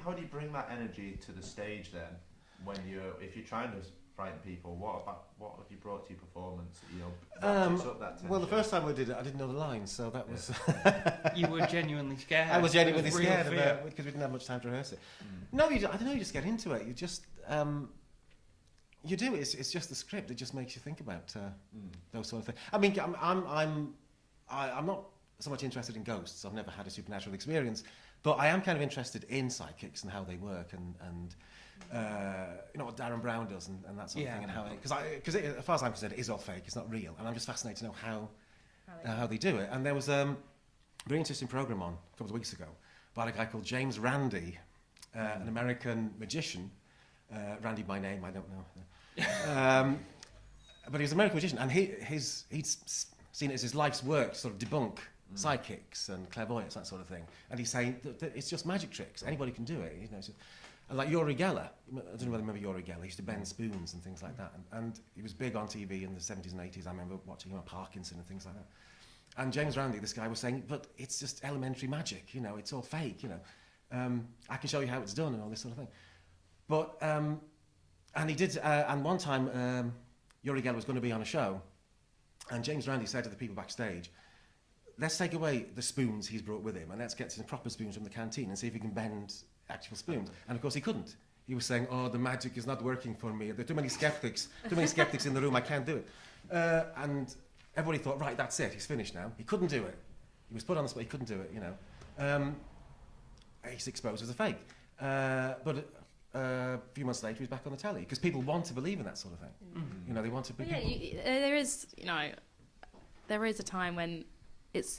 how do you bring that energy to the stage then? If you're trying to frighten people, what have you brought to your performance? Matches up that tension? Well, the first time we did it, I didn't know the lines, so that was. You were genuinely scared. I was genuinely scared about because we didn't have much time to rehearse it. No, I don't know. You just get into it. You just. You do. It's just the script. It just makes you think about those sort of things. I mean, I'm not so much interested in ghosts. I've never had a supernatural experience, but I am kind of interested in psychics and how they work and what Darren Brown does and that sort of thing, and how because as far as I'm concerned, it is all fake. It's not real, and I'm just fascinated to know how they do it. And there was a very interesting program on a couple of weeks ago by a guy called James Randi, an American magician. Randy by name, I don't know. But he's an American magician, and he's seen it as his life's work to sort of debunk psychics and clairvoyance, that sort of thing. And he's saying that it's just magic tricks. Anybody can do it. And like Uri Geller, I don't know whether you remember Uri Geller. He used to bend spoons and things like that. And he was big on TV in the 70s and 80s. I remember watching him on Parkinson and things like that. And James Randi, this guy, was saying, but it's just elementary magic. It's all fake. I can show you how it's done and all this sort of thing. But and he did. And one time, Uri Geller was going to be on a show, and James Randi said to the people backstage, "Let's take away the spoons he's brought with him, and let's get some proper spoons from the canteen and see if he can bend actual spoons." And of course, he couldn't. He was saying, "Oh, the magic is not working for me. There are too many skeptics in the room. I can't do it." And everybody thought, "Right, that's it. He's finished now." He couldn't do it. He was put on the spot. He couldn't do it. He's exposed as a fake. But a few months later, he's back on the telly because people want to believe in that sort of thing. Mm-hmm. They want to believe. Yeah, there is a time when it's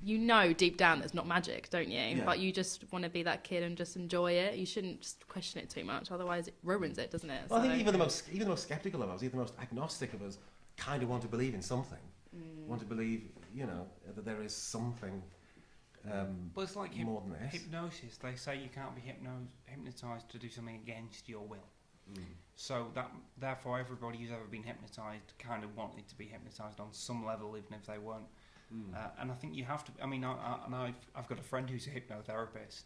deep down it's not magic, don't you? Yeah. But you just want to be that kid and just enjoy it. You shouldn't just question it too much, otherwise it ruins it, doesn't it? Well, I think even the most skeptical of us, even the most agnostic of us, kind of want to believe in something. Want to believe, that there is something. But it's like more than this. Hypnosis. They say you can't be hypnotised to do something against your will. So therefore everybody who's ever been hypnotised kind of wanted to be hypnotised on some level, even if they weren't. And I think you have to. I mean, I've got a friend who's a hypnotherapist,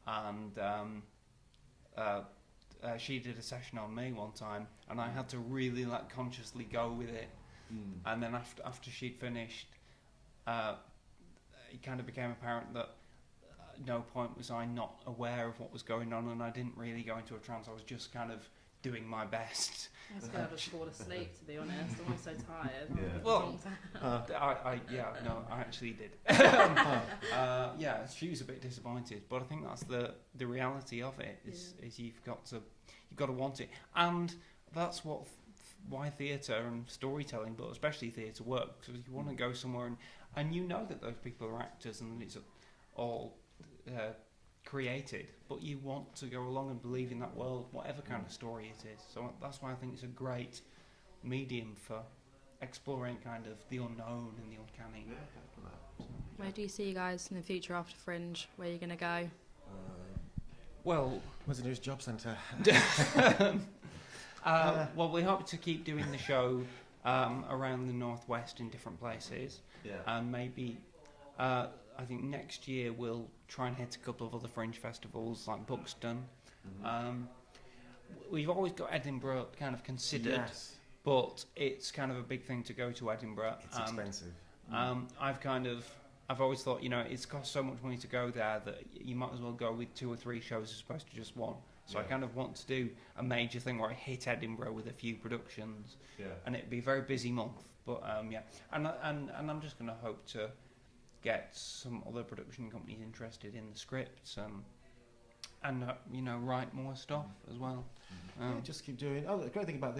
and she did a session on me one time, and I had to really consciously go with it. And then after she'd finished, it kind of became apparent that at no point was I not aware of what was going on, and I didn't really go into a trance. I was just kind of doing my best. I was going to just fall asleep, to be honest. I was so tired. Yeah. Well, I actually did. She was a bit disappointed, but I think that's the reality of it. Is you've got to want it, and that's why theatre and storytelling, but especially theatre, works. Because you want to go somewhere and you know that those people are actors and it's all created, but you want to go along and believe in that world, whatever kind of story it is. So that's why I think it's a great medium for exploring kind of the unknown and the uncanny. Where do you see you guys in the future after Fringe? Where are you going to go? Well, where's the nearest job centre? Well, we hope to keep doing the show around the northwest in different places, and maybe I think next year we'll try and hit a couple of other Fringe festivals like Buxton. We've always got Edinburgh kind of considered, but it's kind of a big thing to go to Edinburgh. It's expensive. I've always thought, it's cost so much money to go there that you might as well go with 2 or 3 shows as opposed to just one. So I kind of want to do a major thing where I hit Edinburgh with a few productions, and it'd be a very busy month. But and I'm just going to hope to get some other production companies interested in the scripts and write more stuff as well. Just keep doing. Oh, the great thing about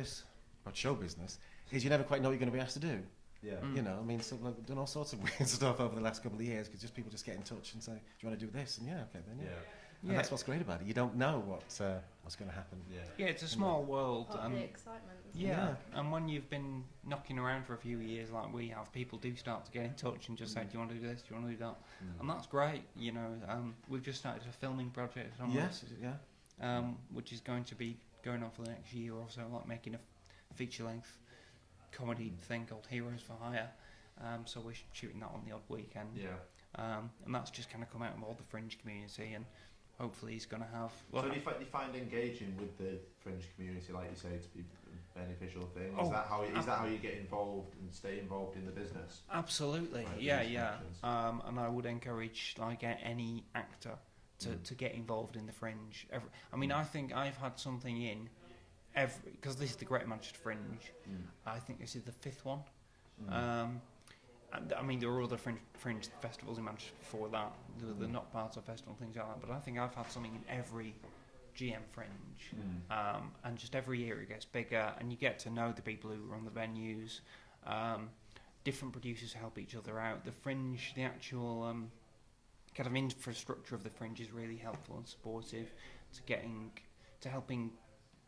show business is you never quite know what you're going to be asked to do. I've done all sorts of weird stuff over the last couple of years because people just get in touch and say, "Do you want to do this?" And and that's what's great about it. You don't know what's going to happen. It's a small world. Part of the excitement. And when you've been knocking around for a few years like we have, people do start to get in touch and just say, "Do you want to do this? Do you want to do that?" And that's great. We've just started a filming project on this, which is going to be going on for the next year or so, like making a feature-length comedy thing called Heroes for Hire. So we're shooting that on the odd weekend. And that's just kind of come out of all the Fringe community, and hopefully he's going to have. So do you find engaging with the Fringe community, like you say, to be a beneficial thing? Is that how you get involved and stay involved in the business? Absolutely, Like yeah. And I would encourage like any actor to get involved in the Fringe. I think I've had something in because this is the Great Manchester Fringe. I think this is the 5th one. And, I mean, there were other fringe festivals in Manchester before that. They're not part of festival and things like that. But I think I've had something in every GM Fringe. And just every year it gets bigger, and you get to know the people who run the venues. Different producers help each other out. The Fringe, the actual kind of infrastructure of the Fringe is really helpful and supportive to helping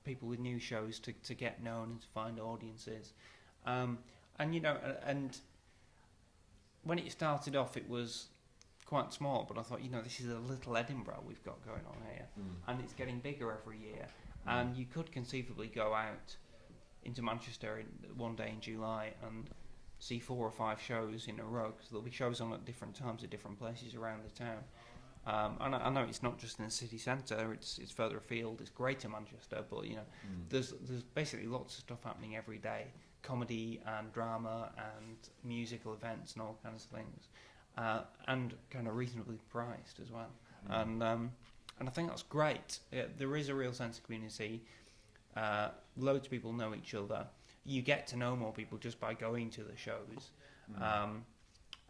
people with new shows to get known and to find audiences. And when it started off, it was quite small, but I thought, this is a little Edinburgh we've got going on here, and it's getting bigger every year. And you could conceivably go out into Manchester one day in July and see 4 or 5 shows in a row, because there'll be shows on at different times at different places around the town. And I know it's not just in the city centre; it's further afield. It's Greater Manchester, but there's basically lots of stuff happening every day. Comedy and drama and musical events and all kinds of things, and kind of reasonably priced as well. And I think that's great. There is a real sense of community. Loads of people know each other. You get to know more people just by going to the shows,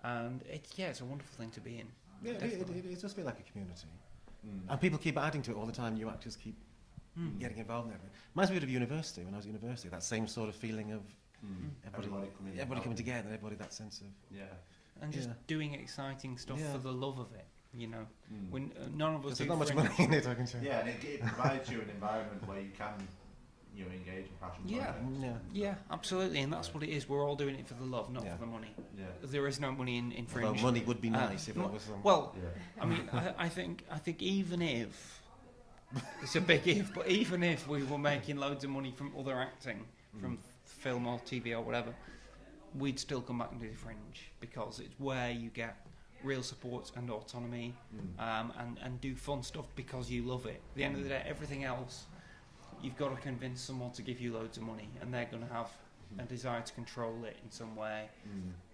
and it's a wonderful thing to be in. Yeah, it does feel like a community, and people keep adding to it all the time. You actors keep getting involved in everything. Reminds me a bit of university. When I was at university, that same sort of feeling of everybody coming together, everybody, that sense of and just doing exciting stuff for the love of it. When none of us there's not much money in it, I can say. Yeah, and it provides you an environment where you can engage in passion projects. Yeah, absolutely, and that's what it is. We're all doing it for the love, not for the money. Yeah. There is no money in Fringe. Although money would be nice if it was. I mean, I think even if it's a big if, but even if we were making loads of money from other acting, from film or TV or whatever, we'd still come back and do the Fringe, because it's where you get real support and autonomy, and do fun stuff because you love it. At the end of the day, everything else, you've got to convince someone to give you loads of money, and they're going to have a desire to control it in some way.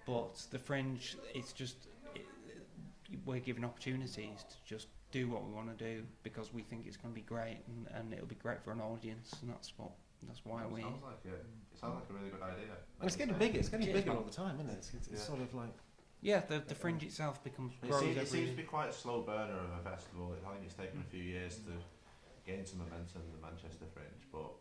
But the Fringe, it's just we're given opportunities to just do what we want to do because we think it's going to be great, and it'll be great for an audience, and that's why we. It sounds like a really good idea. And it's getting bigger. It's getting bigger all the time, isn't it? It's sort of like. Yeah, the Fringe itself grows it seems to be quite a slow burner of a festival. I think it's taken a few years to gain some momentum in the Manchester Fringe, but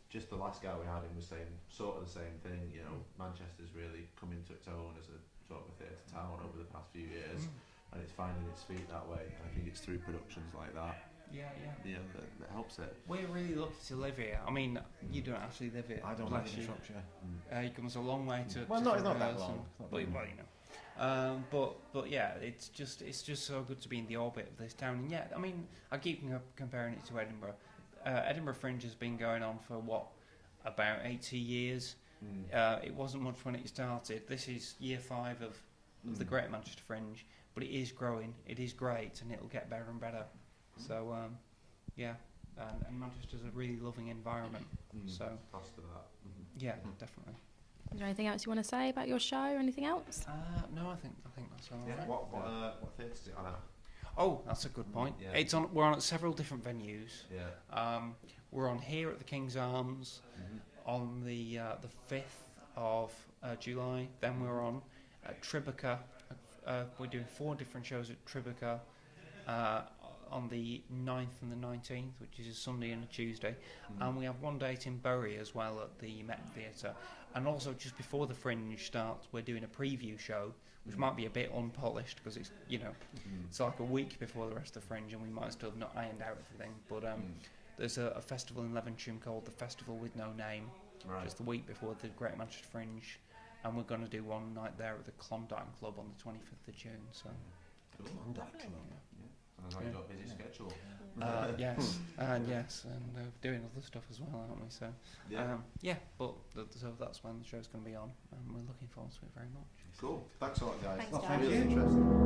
just the last guy we had in was saying sort of the same thing. Manchester's really come into its own as a sort of a theatre town over the past few years, and it's finding its feet that way. I think it's through productions like that. That helps it. We're really lucky to live here. I mean, you don't actually live here. I don't live in Shropshire. He comes a long way to. Well, not that long. But yeah, it's just so good to be in the orbit of this town. And I mean, I keep comparing it to Edinburgh. Edinburgh Fringe has been going on for about 80 years. It wasn't much when it started. This is year 5 of the Great Manchester Fringe, but it is growing. It is great, and it'll get better and better. So and Manchester's a really loving environment. So plus to that. Definitely. Is there anything else you want to say about your show or anything else? No, I think that's all right. What theatres is it on at? Oh, that's a good point. Yeah. It's on. We're on at several different venues. Yeah. We're on here at the King's Arms on the 5th of July. Then we're on at Tribeca. We're doing 4 different shows at Tribeca on the 9th and the 19th, which is a Sunday and a Tuesday. And we have one date in Bury as well at the Met Theatre. And also just before the Fringe starts, we're doing a preview show, which might be a bit unpolished because it's it's like a week before the rest of the Fringe, and we might still have not ironed out everything. But there's a festival in Levenshulme called the Festival with No Name, just the week before the Great Manchester Fringe, and we're going to do one night there at the Klondike Club on the 25th of June. So. Klondike Club. Sounds like you've got a busy schedule. Yes, and doing other stuff as well, aren't we? So, so that's when the show's going to be on, and we're looking forward to it very much. Cool. Thanks a lot, guys. Thanks, Really interesting.